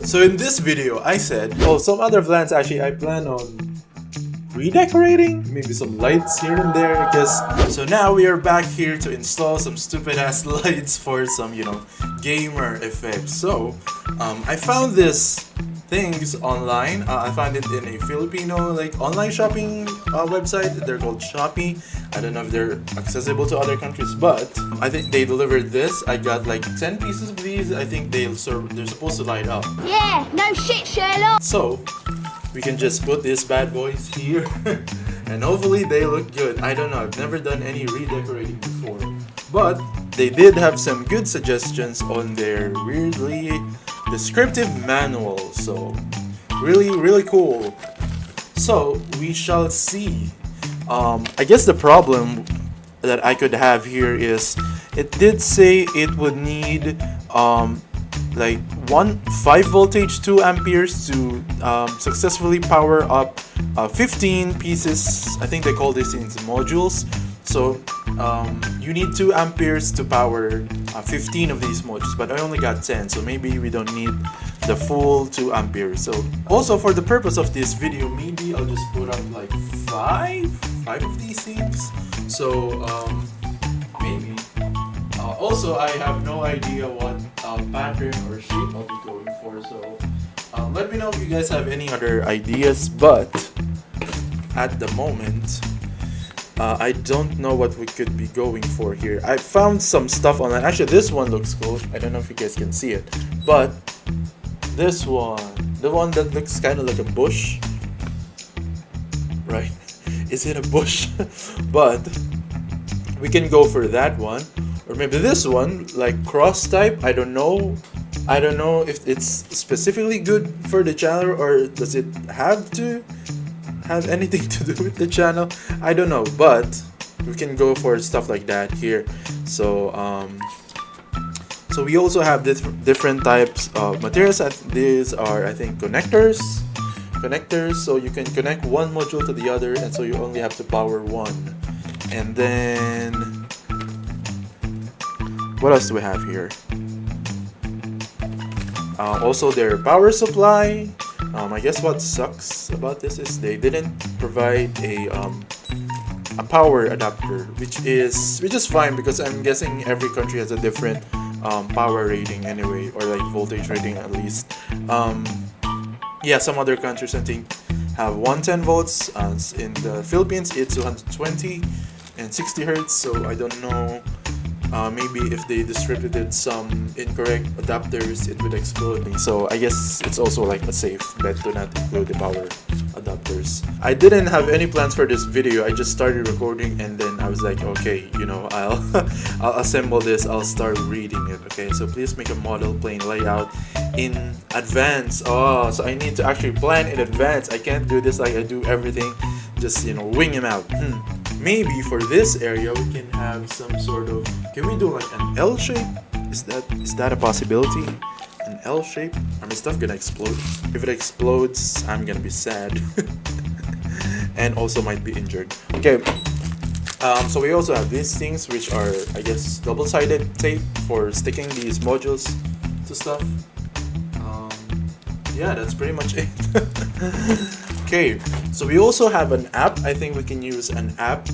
So in this video, I said, oh, some other plans actually, I plan on redecorating, maybe some lights here and there, I guess. So now we are back here to install some stupid ass lights for some, gamer effects. So I found this things online. I found it in a Filipino online shopping website. They're called Shopee. I don't know if they're accessible to other countries, but I think they delivered this. I got like 10 pieces of these. I think they're supposed to light up. Yeah, no shit, Sherlock. So we can just put these bad boys here and hopefully they look good. I don't know, I've never done any redecorating before, but they did have some good suggestions on their weirdly descriptive manual, so really cool. So we shall see. I guess the problem that I could have here is it did say it would need 5 voltage 2 amperes to successfully power up 15 pieces. I think they call this in modules. So you need 2 amperes to power 15 of these modules, but I only got 10, so maybe we don't need the full 2 amperes. So also for the purpose of this video, maybe I'll just put up like 5 of these things. So maybe. Also, I have no idea what pattern or shape I'll be going for, so let me know if you guys have any other ideas, but at the moment I don't know what we could be going for here. I found some stuff online. Actually, this one looks cool. I don't know if you guys can see it, but this one, the one that looks kind of like a bush, right? Is it a bush? But we can go for that one, or maybe this one, like cross type. I don't know if it's specifically good for the channel, or does it have to have anything to do with the channel? I don't know, but we can go for stuff like that here. So so we also have different types of materials. These are, I think, connectors, so you can connect one module to the other, and so you only have to power one. And then what else do we have here? Also their power supply. I guess what sucks about this is they didn't provide a power adapter, which is fine, because I'm guessing every country has a different power rating anyway, or like voltage rating at least. Yeah, some other countries I think have 110 volts. In the Philippines it's 220 and 60 hertz. So I don't know. Maybe if they distributed some incorrect adapters, it would explode me. So I guess it's also like a safe bet to not include the power adapters. I didn't have any plans for this video. I just started recording, and then I was like, okay, I'll I'll assemble this. I'll start reading it. Okay, so please make a model plane layout in advance. Oh, so I need to actually plan in advance. I can't do this like I do everything, just wing them out. Maybe for this area we can have some sort of, can we do like an L shape? Is that a possibility? An L shape? Are my stuff gonna explode? If it explodes, I'm gonna be sad. And also might be injured. Okay, so we also have these things, which are, I guess, double-sided tape for sticking these modules to stuff. Yeah, that's pretty much it. Okay, so we also have an app. I think we can use an app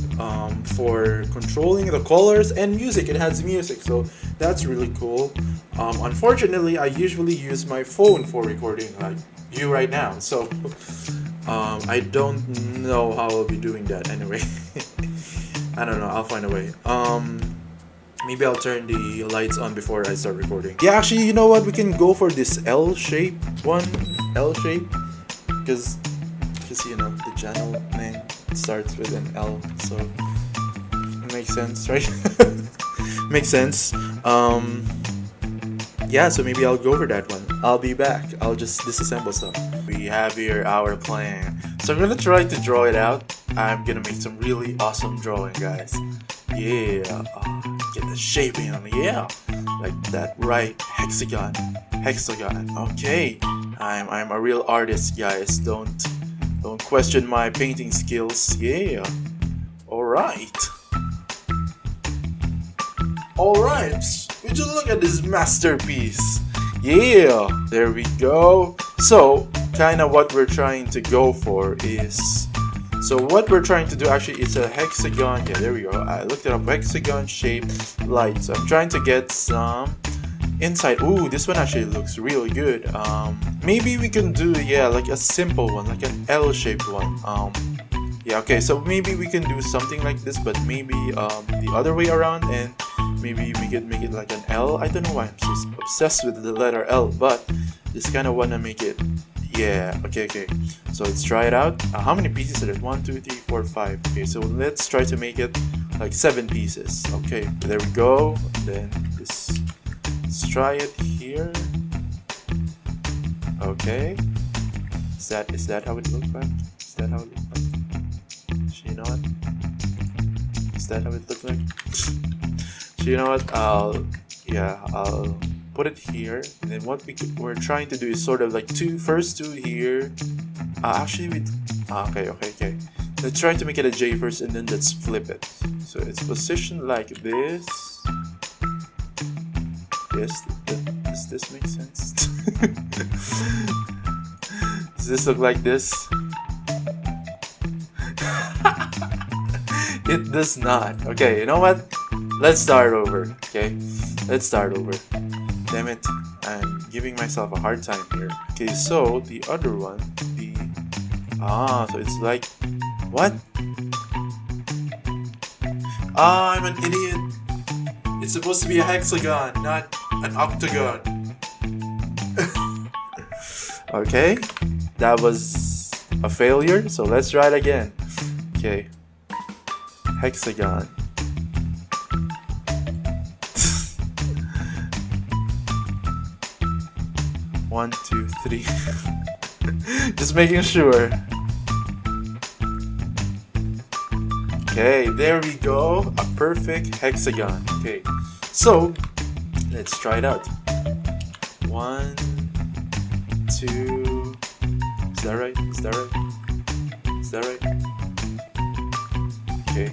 for controlling the colors and music. It has music, so that's really cool. Unfortunately, I usually use my phone for recording, like you right now. So I don't know how I'll be doing that anyway. I don't know, I'll find a way. Maybe I'll turn the lights on before I start recording. Yeah, actually, you know what? We can go for this L shape one. L shape, because the channel name starts with an L, so it makes sense, right? Makes sense. Yeah, so maybe I'll go for that one. I'll be back. I'll just disassemble stuff. We have here our plan. So I'm gonna try to draw it out. I'm gonna make some really awesome drawing, guys. Yeah, get the shaping on it. Yeah, like that, right? Hexagon. Okay, I'm a real artist, guys. Don't question my painting skills. Yeah. All right. Would you look at this masterpiece? Yeah, there we go. So kind of what we're trying to go for is, so what we're trying to do actually is a hexagon. Yeah, there we go. I looked it up, hexagon shaped light. So I'm trying to get some inside. Ooh, this one actually looks really good. Maybe we can do, yeah, like a simple one, like an L-shaped one. Yeah, okay, so maybe we can do something like this, but maybe the other way around, and maybe we could make it like an L. I don't know why I'm so obsessed with the letter L, but just kind of want to make it, yeah, okay. So let's try it out. How many pieces are it? 1, 2, 3, 4, 5. Okay, so let's try to make it like 7 pieces. Okay, there we go. Then this, let's try it here. Okay. Is that how it looks like? Is that how it looks like? You know what? Is that how it looks like? So you know what? I'll put it here. And then what we're trying to do is sort of like first two here. Actually, okay. Let's try to make it a J first, and then let's flip it. So it's positioned like this. Yes, does this make sense? Does this look like this? It does not. Okay, you know what? Let's start over. Okay, let's start over. Damn it, I'm giving myself a hard time here. Okay, so the other one, so it's like, what? I'm an idiot. It's supposed to be a hexagon, not an octagon. Okay, that was a failure, so let's try it again. Okay, hexagon. One, two, three. Just making sure. Okay, there we go. A perfect hexagon. Okay, so let's try it out. 1, 2. Is that right? Okay,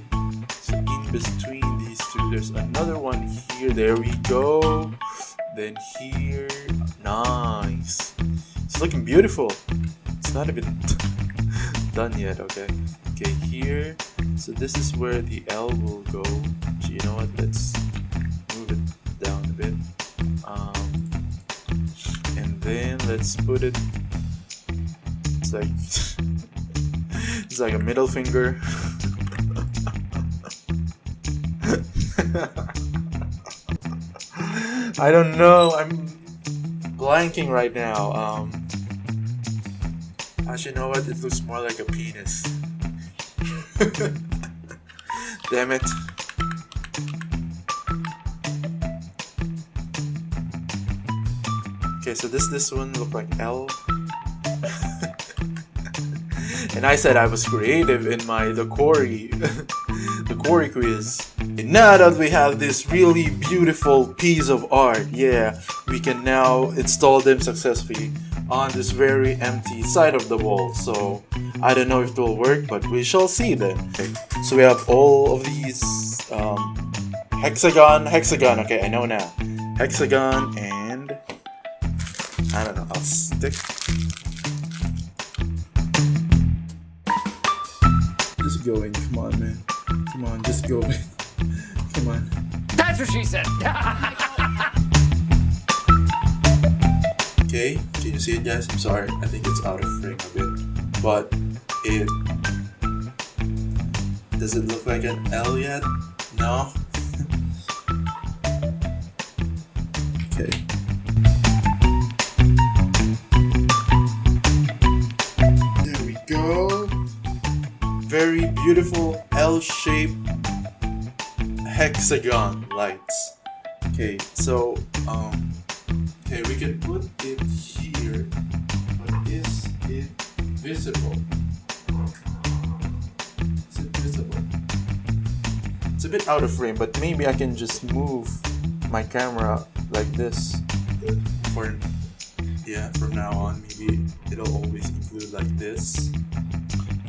so in between these two, there's another one here. There we go. Then here. Nice. It's looking beautiful. It's not even done yet. Okay, here. So this is where the L will go. So you know what? Let's move it down a bit. And then let's put it. It's like it's like a middle finger. I don't know. I'm blanking right now. Actually, you know what? It looks more like a penis. Damn it. Okay, so this one looked like L. And I said I was creative in the Corey the Corey quiz. And now that we have this really beautiful piece of art, yeah, we can now install them successfully on this very empty side of the wall. So I don't know if it will work, but we shall see then. Okay. So we have all of these hexagon. Okay, I know now. Hexagon, and I don't know. I'll stick. Just go in. Come on, man. Come on, just go in. Come on. That's what she said. Okay, can you see it, guys? I'm sorry, I think it's out of frame a bit, but does it look like an L yet? No. Okay. There we go. Very beautiful L-shaped hexagon lights. Okay, so okay, we can put it here, but is it visible? Is it visible? It's a bit out of frame, but maybe I can just move my camera like this from now on. Maybe it'll always include like this.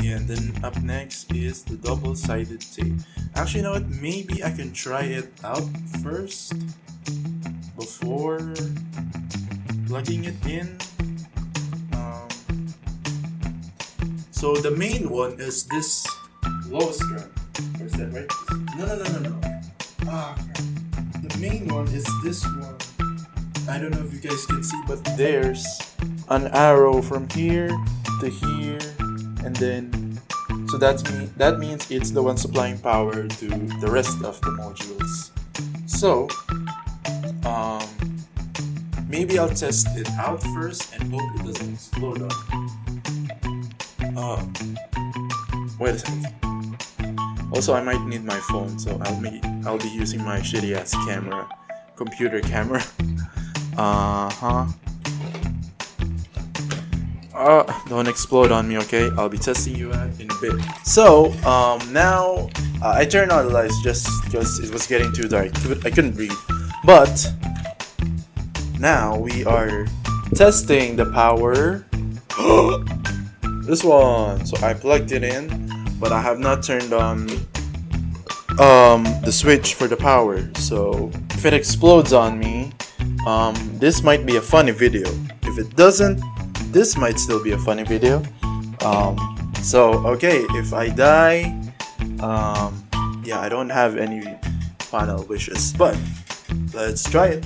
Yeah, and then up next is the double-sided tape. Actually, you know what? Maybe I can try it out first before plugging it in. So the main one is this lowest one. Or is that right? No. Ah, crap. The main one is this one. I don't know if you guys can see, but there's an arrow from here to here, and then so that means it's the one supplying power to the rest of the modules. So maybe I'll test it out first and hope it doesn't explode on me. Wait a second. Also, I might need my phone, so I'll be using my shitty ass camera, computer camera. Don't explode on me, okay? I'll be testing you out in a bit. So, now I turned on the lights just because it was getting too dark. I couldn't breathe. But now we are testing the power. This one. So I plugged it in, but I have not turned on the switch for the power. So if it explodes on me, this might be a funny video. If it doesn't, this might still be a funny video. So okay, if I die, yeah, I don't have any final wishes, but let's try it.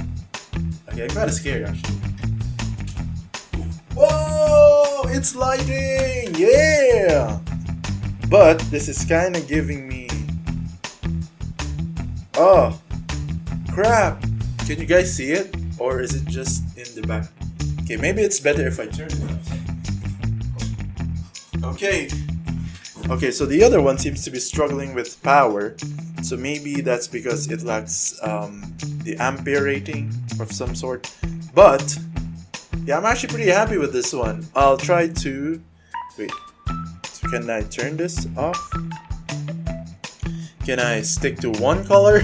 Okay, I'm kinda scared actually. Whoa, it's lighting! Yeah! But this is kinda giving me... Oh, crap! Can you guys see it? Or is it just in the back? Okay, maybe it's better if I turn it off. Okay, so the other one seems to be struggling with power. So maybe that's because it lacks the ampere rating of some sort. But yeah, I'm actually pretty happy with this one. I'll try to... Wait, so can I turn this off? Can I stick to one color?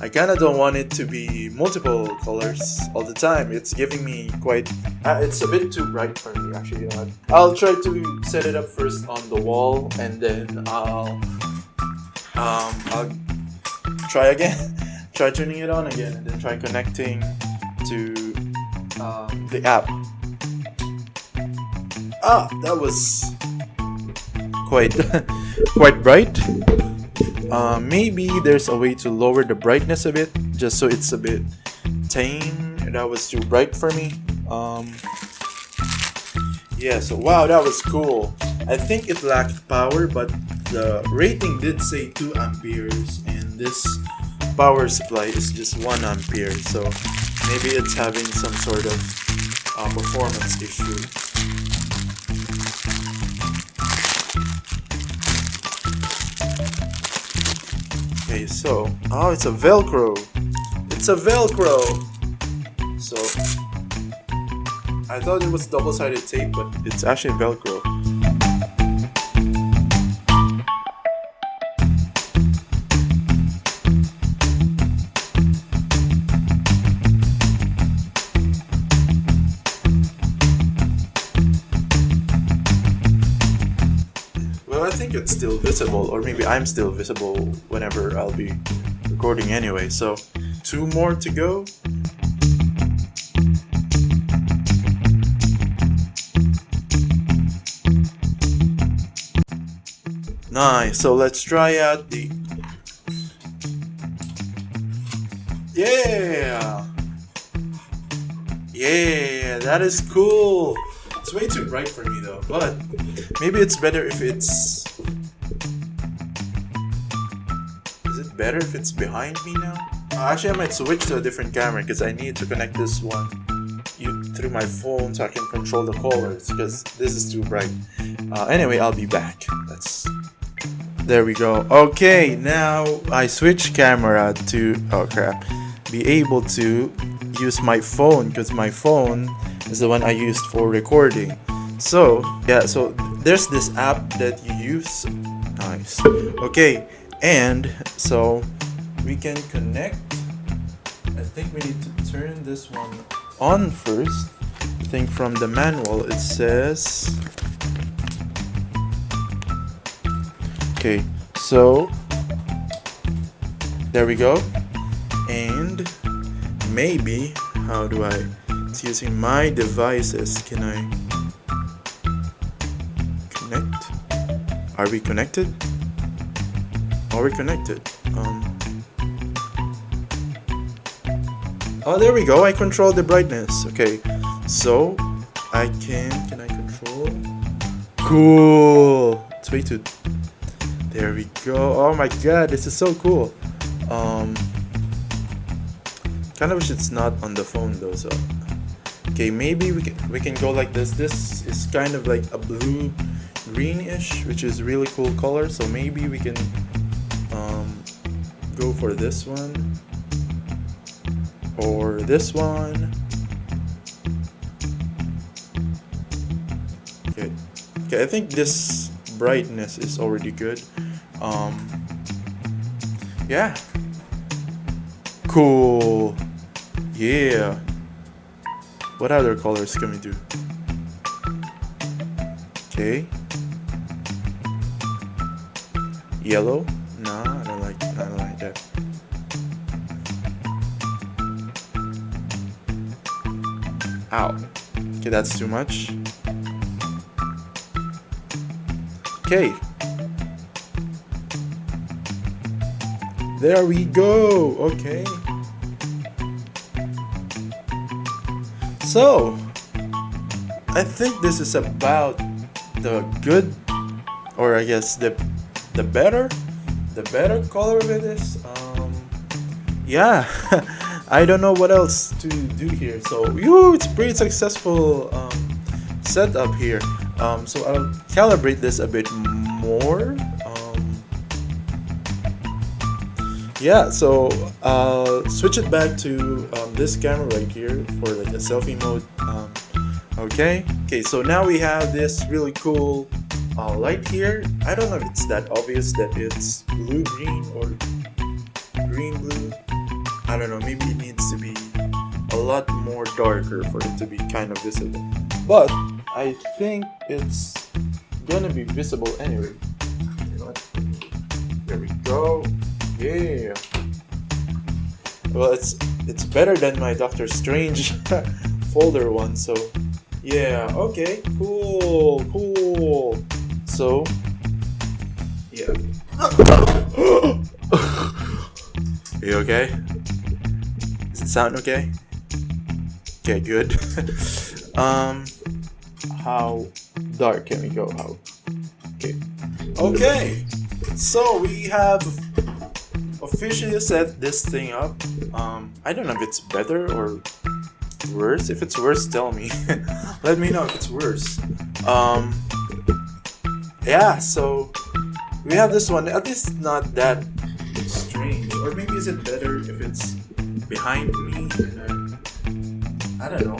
I kinda don't want it to be multiple colors all the time. It's giving me quite... it's a bit too bright for me actually, you know what? I'll try to set it up first on the wall and then I'll try again. Try turning it on again and then try connecting to the app. That was quite quite bright. Maybe there's a way to lower the brightness a bit, just so it's a bit tame. That was too bright for me. Yeah, so wow, that was cool. I think it lacked power, but the rating did say 2 amperes, and this power supply is just 1 ampere, so maybe it's having some sort of performance issue. Okay, so it's a Velcro. It's a Velcro. So I thought it was double-sided tape, but it's actually Velcro. Well, I think it's still visible, or maybe I'm still visible whenever I'll be recording anyway. So 2 more to go. Nice, so let's try out the... Yeah! Yeah, that is cool! It's way too bright for me though, but maybe it's better if it's... Is it better if it's behind me now? Actually, I might switch to a different camera because I need to connect this one through my phone so I can control the colors because this is too bright. Anyway, I'll be back. There we go. Okay, now I switch camera to be able to use my phone because my phone is the one I used for recording. So yeah, so there's this app that you use. Nice. Okay, and so we can connect. I think we need to turn this one on first. I think from the manual it says... Okay, so there we go. And maybe, how do I It's using my devices. Can I connect? Are we connected? Are we connected? Oh, there we go. I control the brightness. Okay, so I can I control? Cool. It's way too. There we go. Oh my god, this is so cool. Kind of wish it's not on the phone though. So, okay, maybe we can go like this. This is kind of like a blue greenish, which is really cool color. So maybe we can go for this one or this one. Okay, I think this brightness is already good. Yeah, cool. Yeah, what other colors can we do? Okay, yellow. Nah, I don't like that. Ow. Okay, that's too much. Okay. There we go. Okay. So, I think this is about the good, or I guess the better color of it is. Yeah. I don't know what else to do here. So, it's pretty successful setup here. So I'll calibrate this a bit more. Yeah, so I'll switch it back to this camera right here for like a selfie mode. Okay, so now we have this really cool light here. I don't know if it's that obvious that it's blue-green or green-blue. I don't know, maybe it needs to be a lot more darker for it to be kind of visible. But I think it's gonna be visible anyway. You know what? There we go. Yeah. Well, it's better than my Doctor Strange folder one. So yeah. Okay. Cool. So yeah. You okay? Does it sound okay? Okay, good. How dark can we go? Okay. So we have officially set this thing up. I don't know if it's better or worse. If it's worse, tell me. Let me know if it's worse. Yeah, so we have this one. At least not that strange. Or maybe is it better if it's behind me? And I don't know.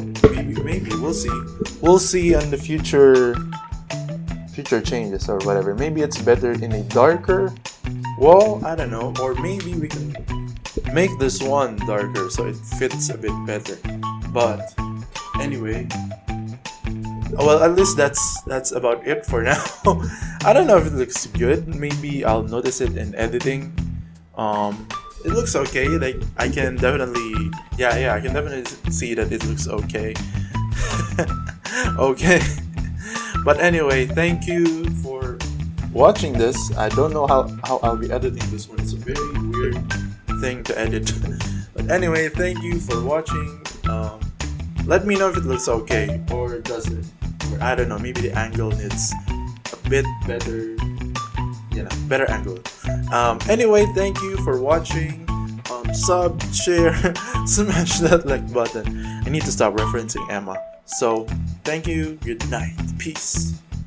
Maybe we'll see. We'll see on the future changes or whatever. Maybe it's better in a darker wall. I don't know. Or maybe we can make this one darker so it fits a bit better. But anyway, well, at least that's about it for now. I don't know if it looks good. Maybe I'll notice it in editing. It looks okay. Like I can definitely, I can definitely see that it looks okay. Okay. But anyway, thank you for watching this. I don't know how I'll be editing this one. It's a very weird thing to edit. But anyway, thank you for watching. Let me know if it looks okay or does it. Or I don't know, maybe the angle needs a bit better. Better angle. Anyway, thank you for watching. Sub, share, smash that like button. I need to stop referencing Emma. So, thank you. Good night. Peace.